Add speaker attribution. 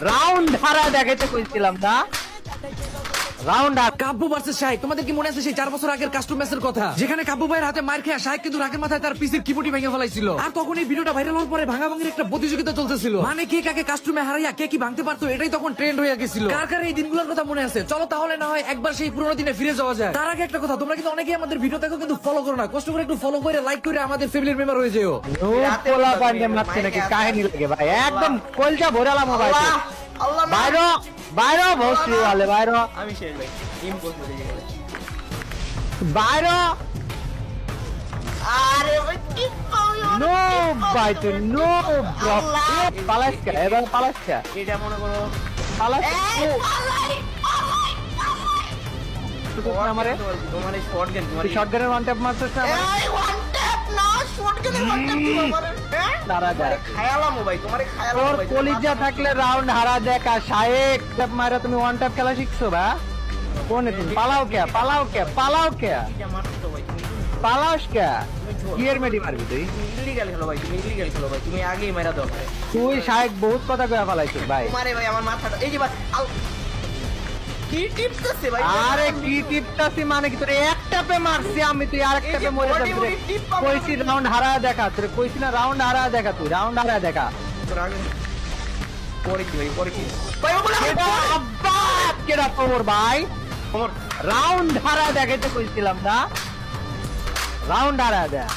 Speaker 1: Round হারা দেখাইতে কইছিলাম না রাউন্ড
Speaker 2: কাব্য ভার্সেস শাহেক, তোমাদের কি মনে আছে সেই 4 বছর আগের কাস্টম ম্যাচের কথা, যেখানে কাব্য ভাইয়ের হাতে মার খেয়ে শাহেক কিন্তু রাগের মাথায় তার পিসির কিবোর্ডই ভেঙে ফেলাইছিল। আর তখন এই ভিডিওটা ভাইরাল হওয়ার পরে ভাঙাভাঙির একটা প্রতিযোগিতা চলতেছিল, মানে কে কাকে কাস্টমে হারাইয়া কে কি ভাঙতে পারতো, এটাই তখন ট্রেন্ড হয়ে গেছিল। কার কার এই দিনগুলোর কথা মনে আছে? চলো তাহলে না হয় একবার সেই পুরোনো দিনে ফিরে যাওয়া যায়। তার আগে একটা কথা, তোমরা কিন্তু অনেকেই আমাদের ভিডিও দেখো কিন্তু ফলো করো না, কষ্ট করে একটু ফলো করে লাইক করে আমাদের ফ্যামিলির মেম্বার হয়ে যেও।
Speaker 1: পোলা পান্ডে মারছে নাকি কাহিনী লাগে ভাই, একদম কলজা ভরালাম ভাই।
Speaker 3: আল্লাহ
Speaker 1: বাইরো বাইরো ভস্তি वाले বাইরো
Speaker 3: আমি শেষ ভাই ইম্পোসিবল হয়ে গেল।
Speaker 1: বাইরো
Speaker 3: আরে ভাই কি পাওয়া
Speaker 1: নো ভাই তো নো ব্রো পালাসকা এবার পালাসকা
Speaker 3: এটা মনে করো
Speaker 1: পালাসকা আমারে
Speaker 3: তোমার এই শর্ট গেম তোমার
Speaker 1: শটগানের ওয়ান ট্যাপ মারছিস না
Speaker 3: এই ওয়ান ট্যাপ না শর্ট গেমের ওয়ান ট্যাপ কি আমারে
Speaker 1: দাঁড়া যা
Speaker 3: খায়ালাম ভাই তোমারে খায়ালাম
Speaker 1: তোর
Speaker 3: ভাই
Speaker 1: কলিজা থাকলে রাউন্ড হারা দেখা শায়েক ট্যাপ মারা তুমি ওয়ান ট্যাপ খেলা শিখছো বা কোনে তুমি পালাও কে পালাও কে পালাও কে
Speaker 3: এটা মারছো ভাই তুমি
Speaker 1: পালাস কে কি এর মেডি মারবি তুই
Speaker 3: ইলিগাল খেলো ভাই তুমি ইলিগাল খেলো ভাই তুমি আগেই মারা দাও ভাই
Speaker 1: তুই শায়েক বহুত কথা কয়ে ফেলাইছিস ভাই
Speaker 3: তোমারে ভাই আমার মাথাটা এই যে ভাই কি টিপতেছে ভাই
Speaker 1: আরে কি টিপটাছি মানে কি তোর এক ট্যাপে মারছি আমি তুই আরেক
Speaker 3: এই যে
Speaker 1: ট্যাপে মরে
Speaker 3: body
Speaker 1: যাবি
Speaker 3: body tip পাবো
Speaker 1: কইছি
Speaker 3: আমি।
Speaker 1: রাউন্ড হারা দেখা তোর কইছি না রাউন্ড হারা দেখা তুই রাউন্ড হারা দেখা
Speaker 3: তোর আগে পরে কি ভাই পরে কি ভাই ওগুলো
Speaker 1: কেডা আব্বা কেডা তোর ভাই
Speaker 3: আমার
Speaker 1: রাউন্ড হারা দেখাইতে কইছিলাম না রাউন্ড হারা দেখা